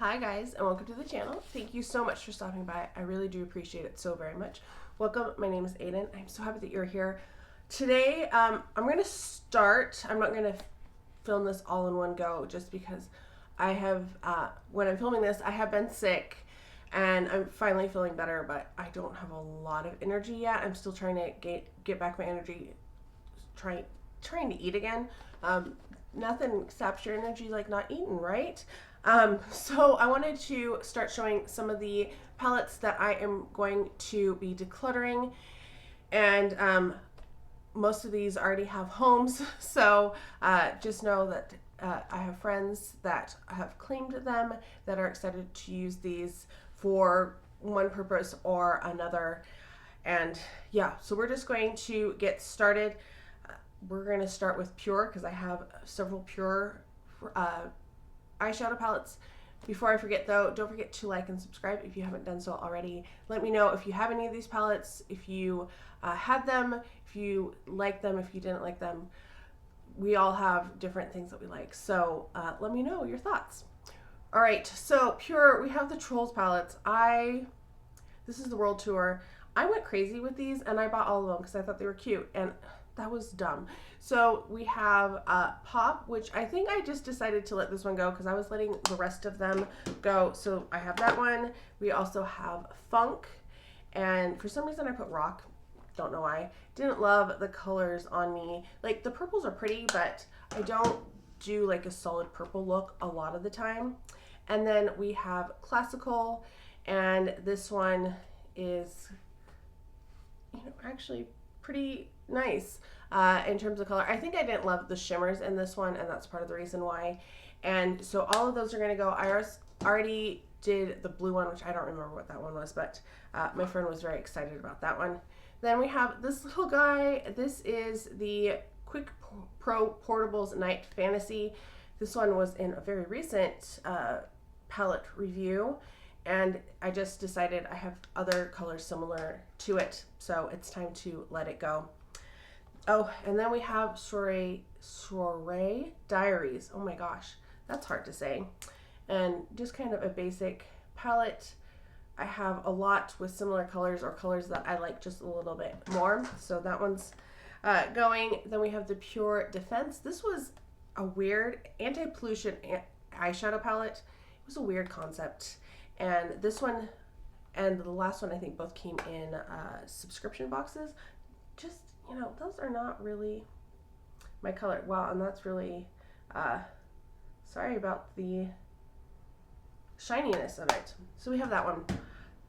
Hi guys, and welcome to the channel. Thank you so much for stopping by. I really do appreciate it so very much. Welcome, my name is Aiden. I'm so happy that you're here. Today, I'm going to start. I'm not going to film this all in one go just because I have, when I'm filming this, I have been sick and I'm finally feeling better, but I don't have a lot of energy yet. I'm still trying to get back my energy, trying to eat again. Nothing saps your energy like not eating, right? So I wanted to start showing some of the palettes that I am going to be decluttering, and most of these already have homes, so just know that I have friends that have claimed them that are excited to use these for one purpose or another. And yeah, so we're just going to get started. We're going to start with Pure because I have several Pure eyeshadow palettes. Before I forget though, don't forget to like and subscribe if you haven't done so already. Let me know if you have any of these palettes, if you had them, if you like them, if you didn't like them. We all have different things that we like, so let me know your thoughts. All right, so Pure, we have the Trolls palettes. This is the World Tour. I went crazy with these and I bought all of them because I thought they were cute, and that was dumb. So we have Pop, which I think I just decided to let this one go because I was letting the rest of them go. So I have that one. We also have Funk, and for some reason I put Rock. Don't know why. Didn't love the colors on me. Like the purples are pretty, but I don't do like a solid purple look a lot of the time. And then we have Classical, and this one is, actually pretty nice in terms of color. I think I didn't love the shimmers in this one, and that's part of the reason why. And so all of those are going to go. I already did the blue one, which I don't remember what that one was, but my friend was very excited about that one. Then we have this little guy. This is the Quick Pro Portables Night Fantasy. This one was in a very recent palette review, and I just decided I have other colors similar to it, so it's time to let it go. Oh, and then we have Soiree Diaries. Oh my gosh, that's hard to say. And just kind of a basic palette. I have a lot with similar colors or colors that I like just a little bit more, so that one's going. Then we have the Pure Defense. This was a weird anti-pollution eyeshadow palette. It was a weird concept. And this one and the last one, I think both came in subscription boxes. Just, those are not really my color. Wow, and that's really, sorry about the shininess of it. So we have that one.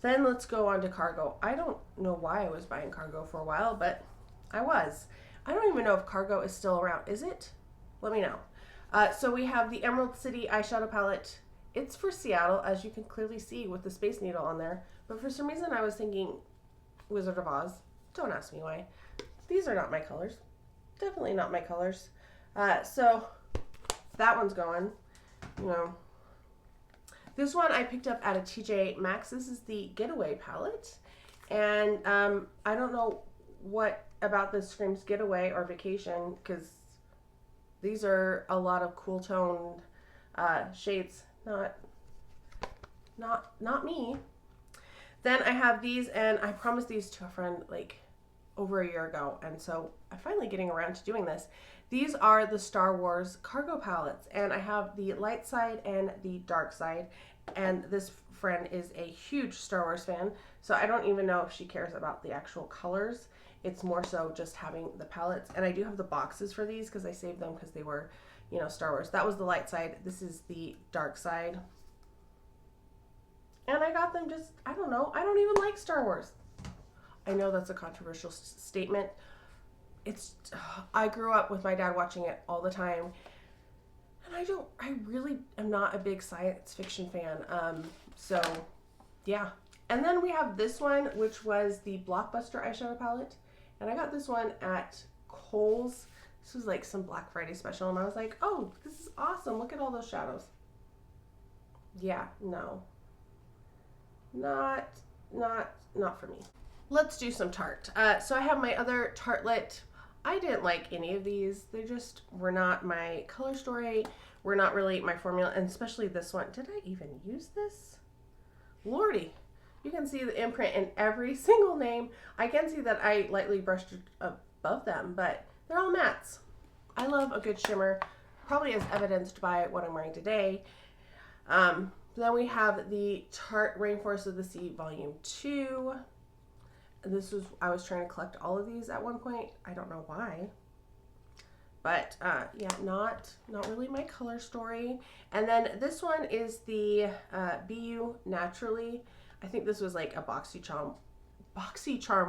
Then let's go on to Cargo. I don't know why I was buying Cargo for a while, but I was. I don't even know if Cargo is still around. Is it? Let me know. So we have the Emerald City eyeshadow palette. It's for Seattle, as you can clearly see with the Space Needle on there. But for some reason I was thinking Wizard of Oz. Don't ask me why. These are not my colors. Definitely not my colors. So that one's going. This one I picked up at a TJ Maxx. This is the Getaway palette. And I don't know what about this screams Getaway or Vacation, because these are a lot of cool toned shades. Not me. Then I have these, and I promised these to a friend like over a year ago, and so I'm finally getting around to doing this. These are the Star Wars Cargo palettes, and I have the light side and the dark side, and this friend is a huge Star Wars fan, so I don't even know if she cares about the actual colors. It's more so just having the palettes, and I do have the boxes for these because I saved them because they were, Star Wars. That was the light side. This is the dark side. And I got them just, I don't know. I don't even like Star Wars. I know that's a controversial statement. I grew up with my dad watching it all the time. And I really am not a big science fiction fan. So yeah. And then we have this one, which was the Blockbuster eyeshadow palette. And I got this one at Kohl's. This was like some Black Friday special, and I was like, oh, this is awesome. Look at all those shadows. Yeah, no. Not for me. Let's do some Tarte. So I have my other Tartelet. I didn't like any of these. They just were not my color story. were not really my formula, and especially this one. Did I even use this? Lordy. You can see the imprint in every single name. I can see that I lightly brushed above them, but they're all mattes. I love a good shimmer, probably as evidenced by what I'm wearing today. Then we have the Tarte Rainforest of the Sea Volume 2. I was trying to collect all of these at one point. I don't know why. But yeah, not really my color story. And then this one is the BU Naturally. I think this was like a BoxyCharm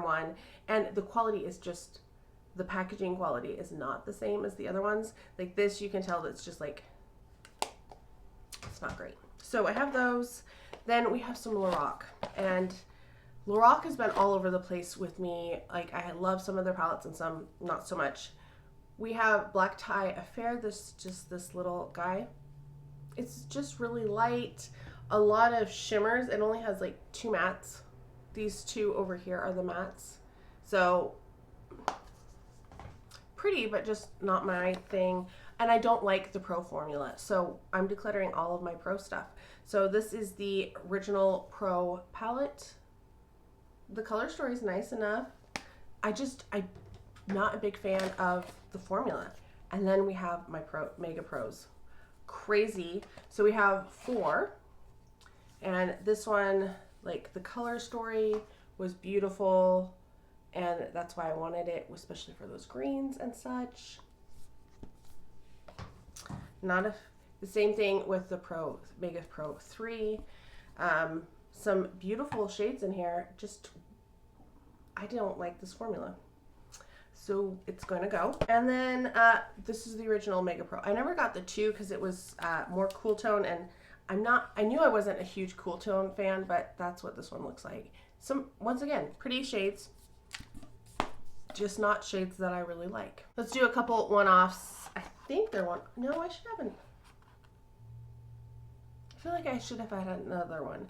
one, and the quality is just, the packaging quality is not the same as the other ones. Like this, you can tell that it's just like, it's not great. So I have those. Then we have some Lorac, and Lorac has been all over the place with me. Like I love some of their palettes and some not so much. We have Black Tie Affair, this little guy. It's just really light. A lot of shimmers. It only has like 2 mattes. These 2 over here are the mattes. So pretty, but just not my thing. And I don't like the Pro formula. So I'm decluttering all of my Pro stuff. So this is the original Pro palette. The color story is nice enough. I'm not a big fan of the formula. And then we have my Mega Pros. Crazy. So we have 4. And this one, like the color story was beautiful, and that's why I wanted it, especially for those greens and such. The same thing with the Mega Pro 3. Some beautiful shades in here. Just, I don't like this formula. So it's going to go. And then this is the original Mega Pro. I never got the 2 because it was more cool tone, and I knew I wasn't a huge cool tone fan, but that's what this one looks like. Once again, pretty shades, just not shades that I really like. Let's do a couple one-offs. I think they're no, I feel like I should have had another one.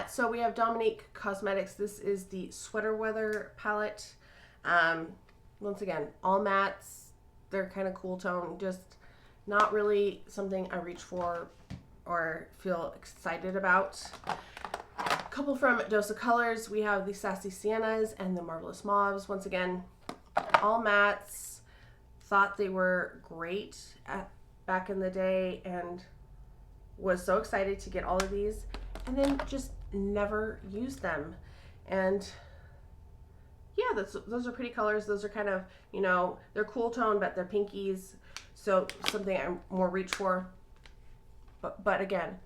So we have Dominique Cosmetics. This is the Sweater Weather palette. Once again, all mattes. They're kind of cool tone, just not really something I reach for or feel excited about. A couple from Dose of Colors. We have the Sassy Siennas and the Marvelous Mauves. Once again, all mattes. Thought they were great back in the day and was so excited to get all of these, and then just never used them. And yeah, those are pretty colors. Those are kind of, they're cool tone, but they're pinkies. So something I more reach for. But again,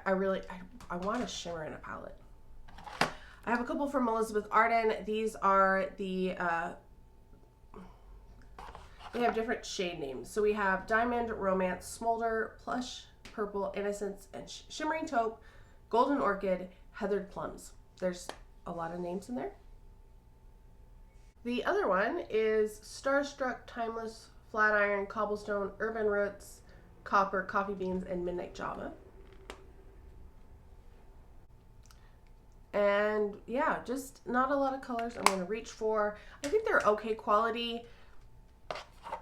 I want a shimmer in a palette. I have a couple from Elizabeth Arden. These are they have different shade names. So we have Diamond, Romance, Smolder, Plush, Purple, Innocence, and Shimmering Taupe, Golden Orchid, Heathered Plums. There's a lot of names in there. The other one is Starstruck, Timeless, Flatiron, Cobblestone, Urban Roots, Copper, Coffee Beans, and Midnight Java. And yeah, just not a lot of colors I'm going to reach for. I think they're okay quality,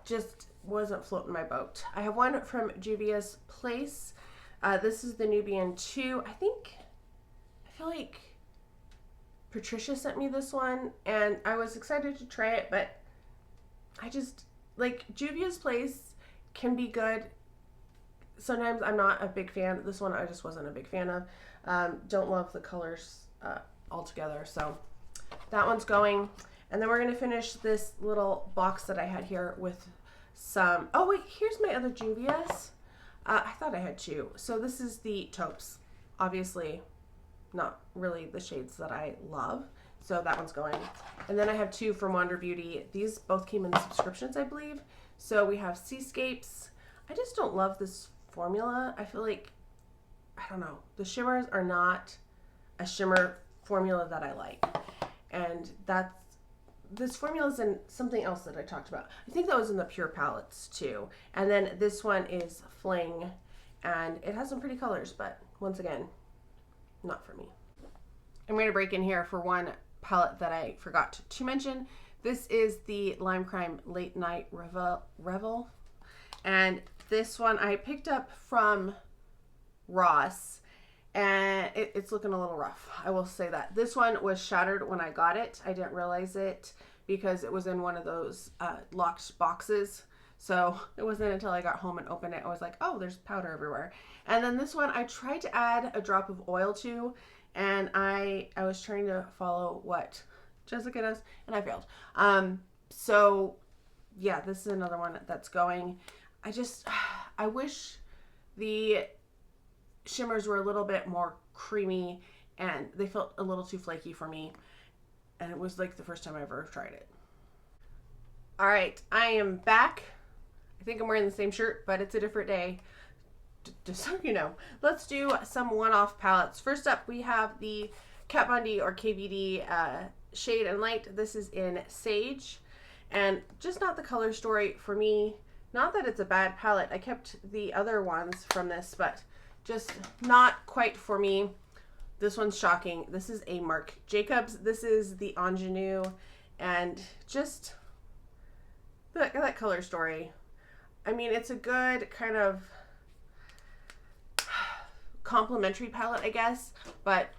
just wasn't floating my boat. I have one from Juvia's Place. This is the Nubian 2. I feel like Patricia sent me this one, and I was excited to try it, but I just, like, Juvia's Place can be good. Sometimes I'm not a big fan. This one I just wasn't a big fan of. Don't love the colors altogether, so that one's going. And then we're going to finish this little box that I had here with some, oh wait, here's my other Juvia's. I thought I had 2. So this is the taupes. Obviously not really the shades that I love, so that one's going. And then I have 2 from Wander Beauty. These both came in subscriptions, I believe. So we have Seascapes. I just don't love this formula. I feel like, I don't know, the shimmers are not a shimmer formula that I like. And this formula is in something else that I talked about. I think that was in the Pure palettes too. And then this one is Fling, and it has some pretty colors, but once again, not for me. I'm going to break in here for one palette that I forgot to mention. This is the Lime Crime Late Night Revel. And this one I picked up from Ross, and it's looking a little rough. I will say that. This one was shattered when I got it. I didn't realize it because it was in one of those locked boxes. So it wasn't until I got home and opened it, I was like, oh, there's powder everywhere. And then this one I tried to add a drop of oil to, and I was trying to follow what Jessica does, and I failed. So yeah, this is another one that's going. I wish the shimmers were a little bit more creamy, and they felt a little too flaky for me. And it was like the first time I ever tried it. All right, I am back. I think I'm wearing the same shirt, but it's a different day. Just so you know. Let's do some one-off palettes. First up, we have the Kat Von D or KVD Shade and Light. This is in Sage, and just not the color story for me. Not that it's a bad palette. I kept the other ones from this, but just not quite for me. This one's shocking. This is a Marc Jacobs. This is the Ingenue, and just that color story. I mean, it's a good kind of complimentary palette, I guess, but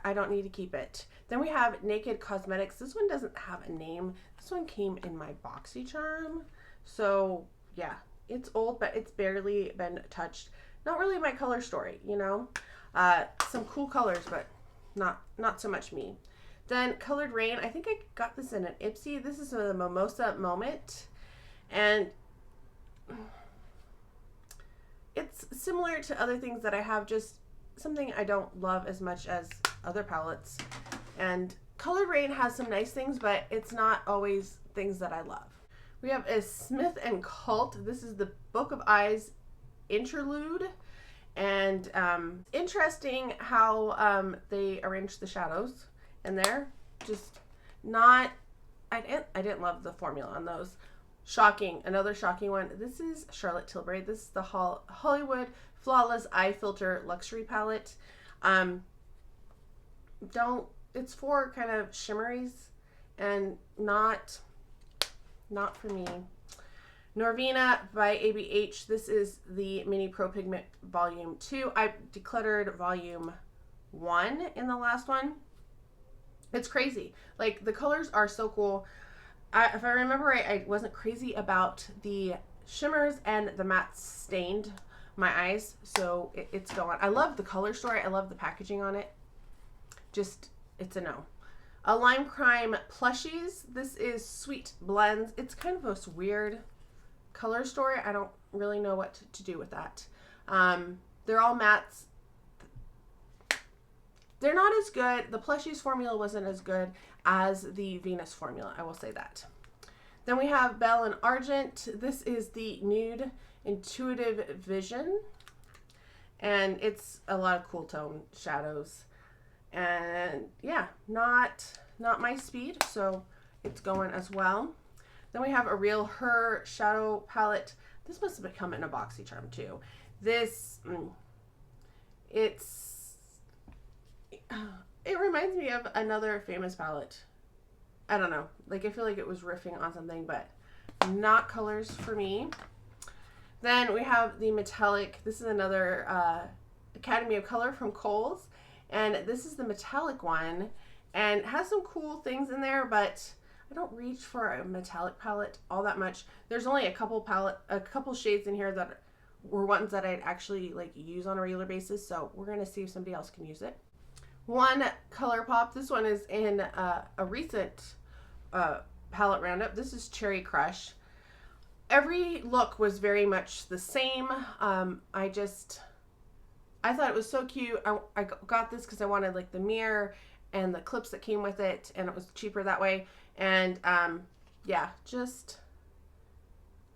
I don't need to keep it. Then we have Naked Cosmetics. This one doesn't have a name. This one came in my BoxyCharm. So yeah, it's old, but it's barely been touched. Not really my color story, you know. Some cool colors, but not so much me. Then Colored Rain. I think I got this in an Ipsy. This is a Mimosa Moment, and it's similar to other things that I have, just something I don't love as much as other palettes. And Colored Rain has some nice things, but it's not always things that I love. We have a Smith & Cult. This is the Book of Eyes Interlude. And interesting how they arranged the shadows in there. Just not, I didn't love the formula on those. Shocking, another shocking one. This is Charlotte Tilbury. This is the Hollywood Flawless Eye Filter Luxury Palette. It's for kind of shimmeries and not for me. Norvina by ABH. This is the Mini Pro Pigment Volume 2. I decluttered Volume 1 in the last one. It's crazy. Like, the colors are so cool. If I remember right, I wasn't crazy about the shimmers, and the matte stained my eyes, so it's going. I love the color story. I love the packaging on it. Just, it's a no. A Lime Crime Plushies. This is Sweet Blends. It's kind of a weird color story. I don't really know what to do with that. They're all mattes. They're not as good. The Plushies formula wasn't as good as the Venus formula, I will say that. Then we have Belle and Argent. This is the Nude Intuitive Vision, and it's a lot of cool tone shadows. And yeah, not my speed, so it's going as well. Then we have a Real Her shadow palette. This must have come in a BoxyCharm too. This, it reminds me of another famous palette. I don't know. Like, I feel like it was riffing on something, but not colors for me. Then we have the Metallic. This is another Academy of Color from Kohl's. And this is the metallic one. And it has some cool things in there, but I don't reach for a metallic palette all that much. There's only a couple shades in here that were ones that I'd actually like use on a regular basis. So we're going to see if somebody else can use it. One ColourPop. This one is in a recent palette roundup. This is Cherry Crush. Every look was very much the same. I thought it was so cute. I got this because I wanted like the mirror and the clips that came with it, and it was cheaper that way. And yeah, just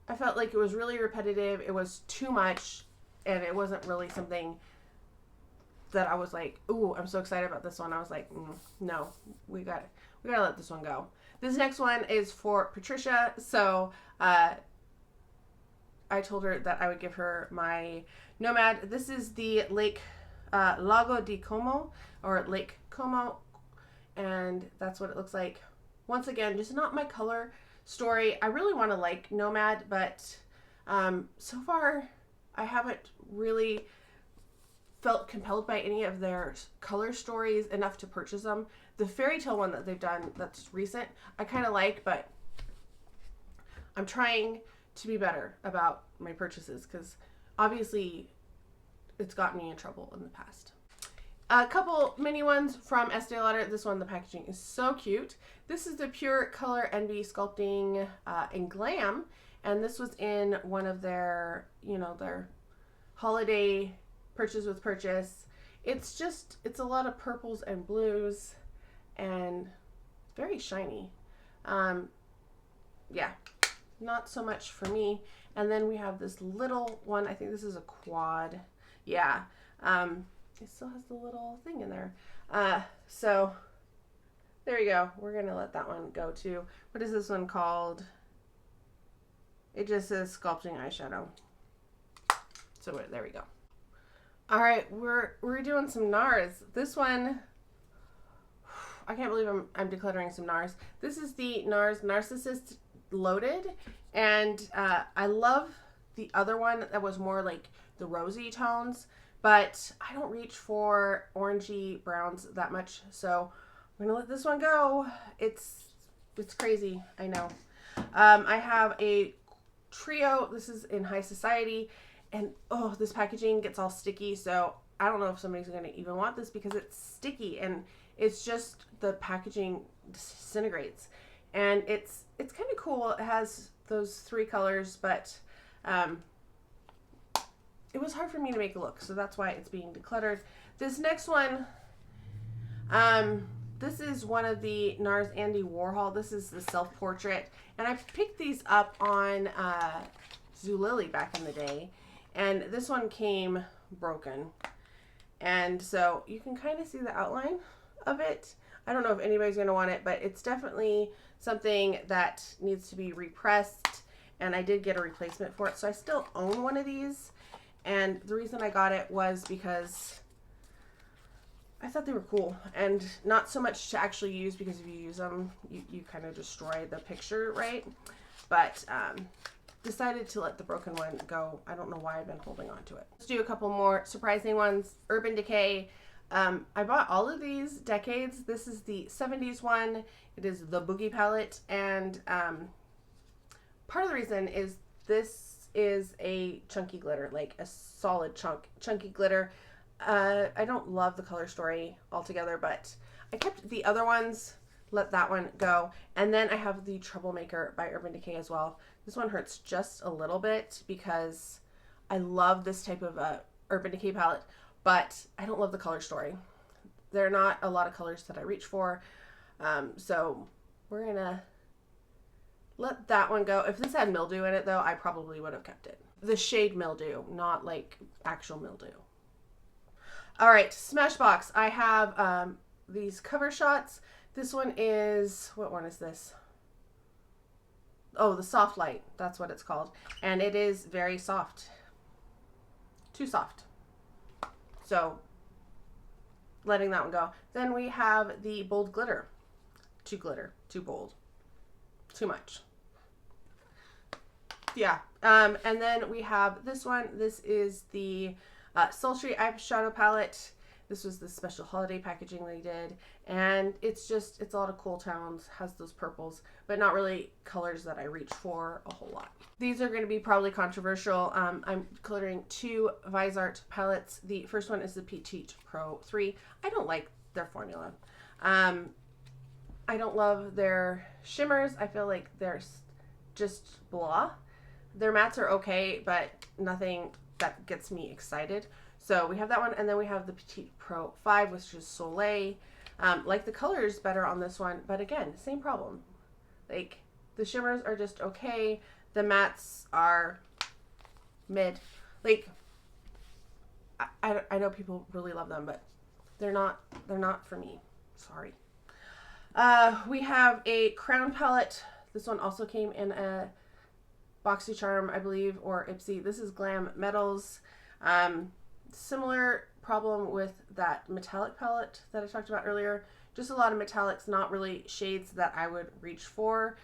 I felt like it was really repetitive. It was too much, and it wasn't really something that I was like, ooh, I'm so excited about this one. I was like, no, we gotta let this one go. This next one is for Patricia. So I told her that I would give her my Nomad. This is the Lago di Como, or Lake Como, and that's what it looks like. Once again, just not my color story. I really want to like Nomad, but So far, I haven't really felt compelled by any of their color stories enough to purchase them. The fairy tale one that they've done that's recent, I kind of like, but I'm trying to be better about my purchases because obviously it's gotten me in trouble in the past. A couple mini ones from Estee Lauder. This one, the packaging is so cute. This is the Pure Color Envy Sculpting in Glam, and this was in one of their, their holiday purchase with purchase. It's a lot of purples and blues, and very shiny. Yeah, not so much for me. And then we have this little one. I think this is a quad. Yeah. It still has the little thing in there. So there you go. We're going to let that one go too. What is this one called? It just says Sculpting Eyeshadow. So there we go. All right, we're doing some NARS. This one, I can't believe I'm decluttering some NARS. This is the NARS Narcissist Loaded, and I love the other one that was more like the rosy tones, but I don't reach for orangey browns that much, so I'm gonna let this one go. It's crazy, I know. I have a trio. This is in High Society, and oh, this packaging gets all sticky, so I don't know if somebody's gonna even want this because it's sticky, and it's just the packaging disintegrates, and it's kind of cool. It has those 3 colors, but it was hard for me to make a look, so that's why it's being decluttered. This next one, this is one of the NARS Andy Warhol. This is the self-portrait, and I picked these up on Zulily back in the day, and this one came broken, and so you can kind of see the outline of it. I don't know if anybody's going to want it, but it's definitely something that needs to be repressed, and I did get a replacement for it, so I still own one of these. And the reason I got it was because I thought they were cool, and not so much to actually use, because if you use them, you kind of destroy the picture, right? But decided to let the broken one go. I don't know why I've been holding on to it. Let's do a couple more surprising ones. Urban Decay. I bought all of these decades. This is the 70s one. It is the Boogie palette, and part of the reason is this is a chunky glitter, like a solid chunky glitter. I don't love the color story altogether, but I kept the other ones, let that one go. And then I have the Troublemaker by Urban Decay as well. This one hurts just a little bit because I love this type of Urban Decay palette, but I don't love the color story. There are not a lot of colors that I reach for, so we're gonna let that one go. If this had mildew in it, though, I probably would have kept it. The shade mildew, not like actual mildew. All right, Smashbox. I have these cover shots. This one is, what one is this? Oh, the Soft Light. That's what it's called. And it is very soft. Too soft. So, letting that one go. Then we have the Bold Glitter. Too glitter. Too bold. Too much. Yeah. And then we have this one. This is the Sultry Eyeshadow Palette. This was the special holiday packaging they did. And it's a lot of cool tones, has those purples, but not really colors that I reach for a whole lot. These are going to be probably controversial. I'm decluttering 2 Visart palettes. The first one is the Petite Pro 3. I don't like their formula. I don't love their shimmers. I feel like they're just blah. Their mattes are okay, but nothing that gets me excited. So we have that one, and then we have the Petite Pro 5, which is Soleil. Like the colors better on this one, but again, same problem. Like the shimmers are just okay. The mattes are mid. Like I know people really love them, but they're not for me. Sorry. We have a Crown palette. This one also came in a BoxyCharm, I believe, or Ipsy. This is Glam Metals. Similar problem with that metallic palette that I talked about earlier. Just a lot of metallics, not really shades that I would reach for.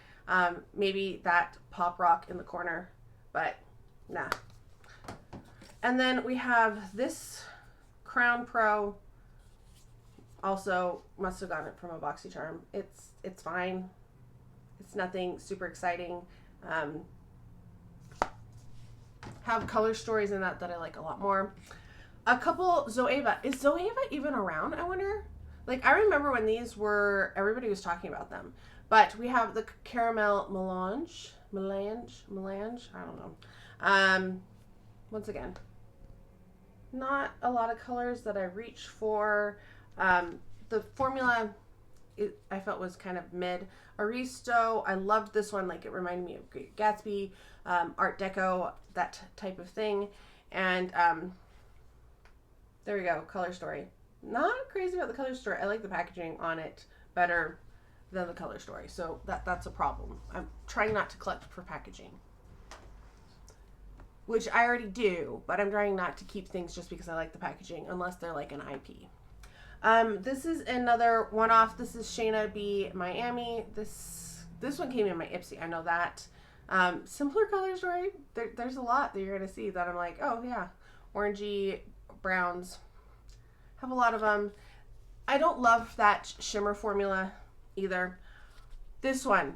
Maybe that Pop Rock in the corner, but nah. And then we have this Crown Pro. Also, must have gotten it from a BoxyCharm. It's fine. It's nothing super exciting. Have color stories in that I like a lot more. A couple Zoeva. Is Zoeva even around, I wonder? Like, I remember when these were, everybody was talking about them. But we have the Caramel Melange. I don't know. Once again, not a lot of colors that I reach for. The formula, I felt was kind of mid. Aristo, I loved this one. Like, it reminded me of Great Gatsby, Art Deco, that type of thing. And there we go, color story. Not crazy about the color story. I like the packaging on it better than the color story. So that's a problem. I'm trying not to collect for packaging, which I already do, but I'm trying not to keep things just because I like the packaging, unless they're like an IP. This is another one-off. This is Shayna B. Miami. This one came in my Ipsy. I know that. Simpler color story. There's a lot that you're going to see that I'm like, oh yeah, orangey, browns. Have a lot of them. I don't love that shimmer formula either. This one,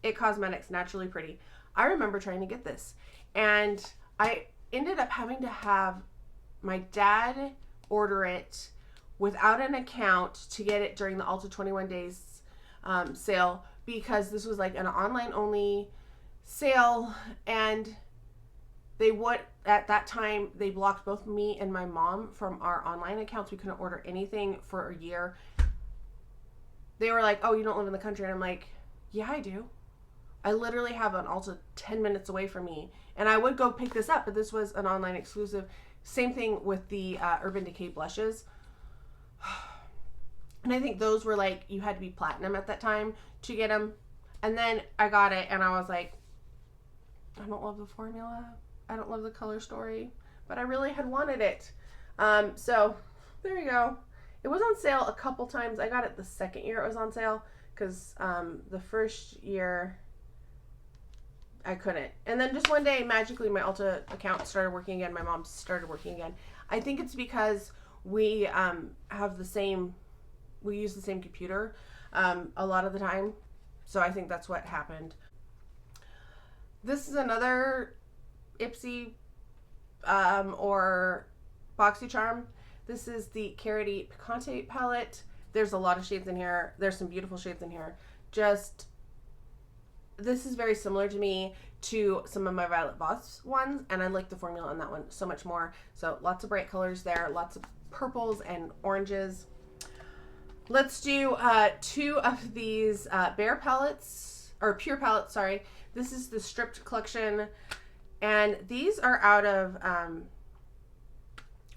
It Cosmetics Naturally Pretty. I remember trying to get this, and I ended up having to have my dad order it without an account to get it during the Ulta 21 days sale, because this was like an online only sale, and they would, at that time, they blocked both me and my mom from our online accounts. We couldn't order anything for a year. They were like, oh, you don't live in the country. And I'm like, yeah, I do. I literally have an Ulta 10 minutes away from me. And I would go pick this up, but this was an online exclusive. Same thing with the Urban Decay blushes. And I think those were like, you had to be platinum at that time to get them. And then I got it, and I was like, I don't love the formula. I don't love the color story, but I really had wanted it. So there you go. It was on sale a couple times. I got it the second year it was on sale, because the first year I couldn't. And then just one day, magically, my Ulta account started working again. My mom started working again. I think it's because we have the same, we use the same computer a lot of the time. So I think that's what happened. This is another Ipsy or BoxyCharm. This is the Carroty Picante palette. There's a lot of shades in here. There's some beautiful shades in here. Just, this is very similar to me to some of my Violet Voss ones, and I like the formula on that one so much more. So lots of bright colors there, lots of purples and oranges. Let's do two of these Bare palettes, or Pure palettes, sorry. This is the Stripped collection, and these are out of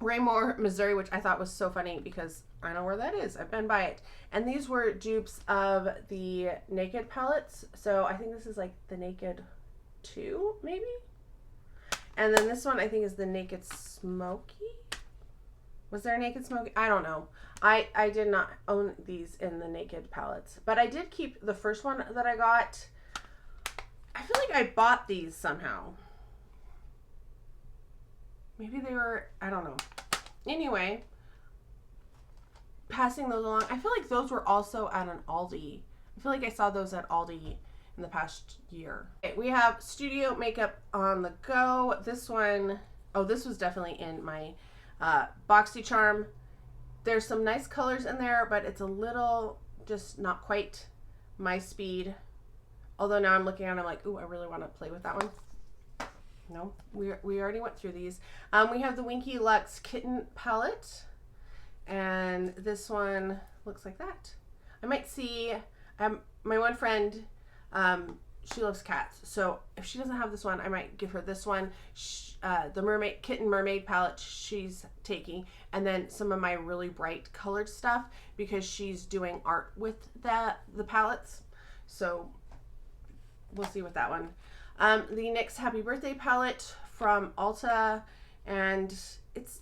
Raymore, Missouri, which I thought was so funny because I know where that is. I've been by it. And these were dupes of the Naked palettes. So I think this is like the Naked 2, maybe? And then this one I think is the Naked Smoky. Was there a Naked Smoky? I don't know. I did not own these in the Naked palettes, but I did keep the first one that I got. I feel like I bought these somehow. Maybe they were, I don't know. Anyway, passing those along. I feel like those were also at an Aldi. I feel like I saw those at Aldi in the past year. Okay, we have Studio Makeup on the Go. This one, oh, this was definitely in my BoxyCharm. There's some nice colors in there, but it's a little just not quite my speed. Although now I'm looking at it, I'm like, ooh, I really want to play with that one. No, we already went through these. We have the Winky Luxe Kitten palette, and this one looks like that. I might see, my one friend, she loves cats, so if she doesn't have this one, I might give her this one. The Kitten Mermaid palette she's taking, and then some of my really bright colored stuff because she's doing art with the palettes. So we'll see with that one. The NYX Happy Birthday palette from Ulta, and it's,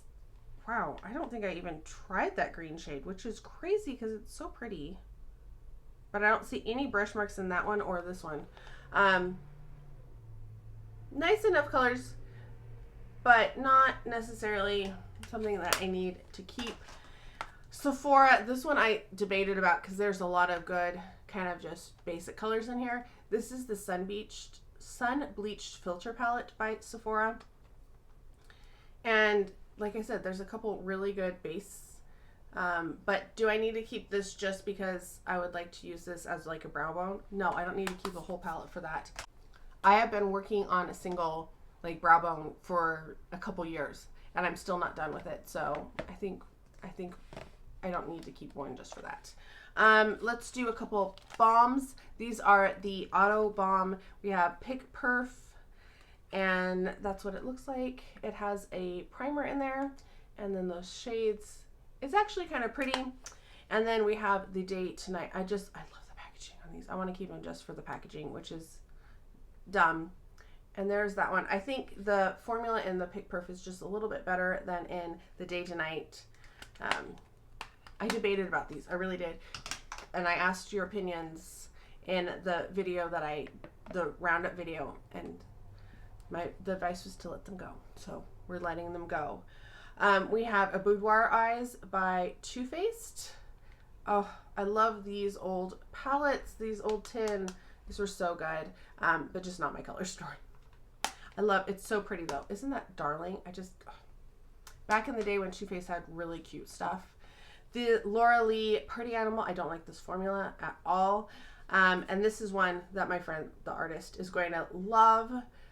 wow, I don't think I even tried that green shade, which is crazy because it's so pretty. But I don't see any brush marks in that one or this one. Nice enough colors. but not necessarily something that I need to keep. Sephora, this one I debated about because there's a lot of good kind of just basic colors in here. This is the Sun Bleached Filter Palette by Sephora. And like I said, there's a couple really good base. But do I need to keep this just because I would like to use this as like a brow bone? No, I don't need to keep a whole palette for that. I have been working on a single like brow bone for a couple years and I'm still not done with it. So I think I don't need to keep one just for that. Let's do a couple balms. These are the Auto Balm. We have Pick Perf, and that's what it looks like. It has a primer in there, and then those shades. It's actually kind of pretty. And then we have the Day to Night. I love the packaging on these. I want to keep them just for the packaging, which is dumb. And there's that one. I think the formula in the Pick Perf is just a little bit better than in the Day to Night. I debated about these. I really did. And I asked your opinions in the video the roundup video, and the advice was to let them go. So we're letting them go. We have a Boudoir Eyes by Too Faced. Oh, I love these old palettes, these old tin. These were so good, but just not my color story. It's so pretty though. Isn't that darling? Back in the day when Too Faced had really cute stuff. The Laura Lee Pretty Animal, I don't like this formula at all. And this is one that my friend, the artist, is going to love.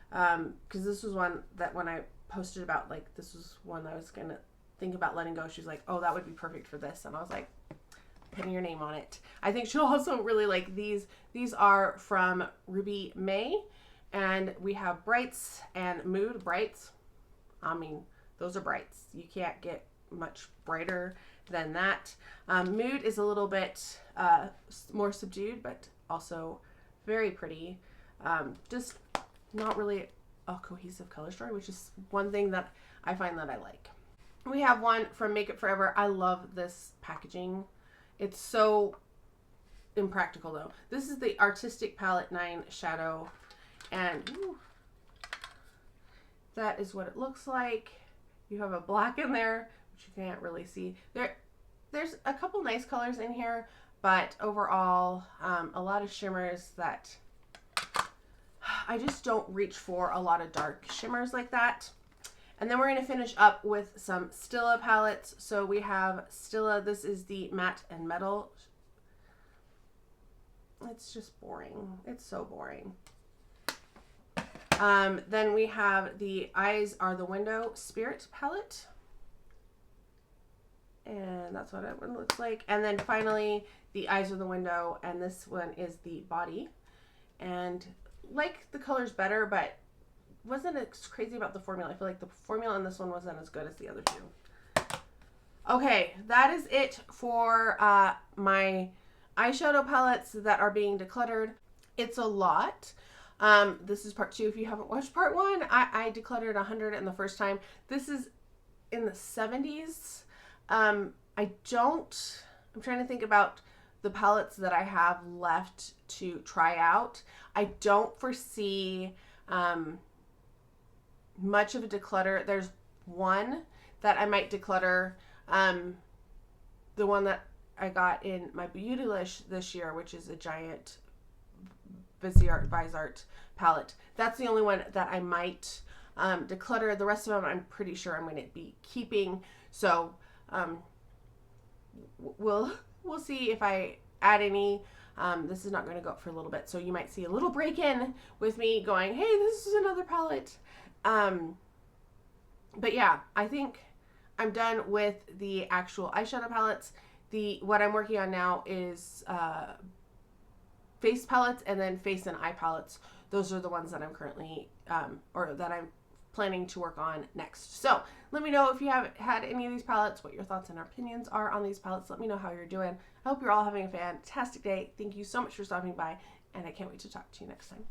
Because this was one that when I posted about, like, this was one I was going to think about letting go. She was like, oh, that would be perfect for this. And I was like, putting your name on it. I think she'll also really like these. These are from Ruby May. And we have Brights and Mood. Brights, I mean, those are brights. You can't get much brighter than that. Mood is a little bit more subdued, but also very pretty. Just not really a cohesive color story, which is one thing that I find that I like. We have one from Make It Forever. I love this packaging. It's so impractical though. This is the Artistic Palette 9 Shadow, and that is what it looks like. You have a black in there, which you can't really see. There's a couple nice colors in here, but overall, a lot of shimmers that I just don't reach for, a lot of dark shimmers like that. And then we're going to finish up with some Stila palettes. So we have Stila. This is the Matte and Metal. It's just boring. It's so boring. Then we have the Eyes Are the Window Spirit palette. And that's what it looks like. And then finally, the Eyes Are the Window. And this one is the Body. And like the colors better, but wasn't as crazy about the formula. I feel like the formula in this one wasn't as good as the other two. Okay, that is it for my eyeshadow palettes that are being decluttered. It's a lot. This is part 2. If you haven't watched part 1, I decluttered 100 in the first time. This is in the 70s. I'm trying to think about the palettes that I have left to try out. I don't foresee much of a declutter. There's one that I might declutter. The one that I got in my Beautylish this year, which is a giant Visart palette. That's the only one that I might declutter. The rest of them I'm pretty sure I'm going to be keeping. So we'll see if I add any. This is not going to go up for a little bit, so you might see a little break in with me going, hey, this is another palette. But yeah, I think I'm done with the actual eyeshadow palettes. What I'm working on now is face palettes and then face and eye palettes. Those are the ones that I'm currently, or that I'm planning to work on next. So let me know if you have had any of these palettes, what your thoughts and opinions are on these palettes. Let me know how you're doing. I hope you're all having a fantastic day. Thank you so much for stopping by, and I can't wait to talk to you next time.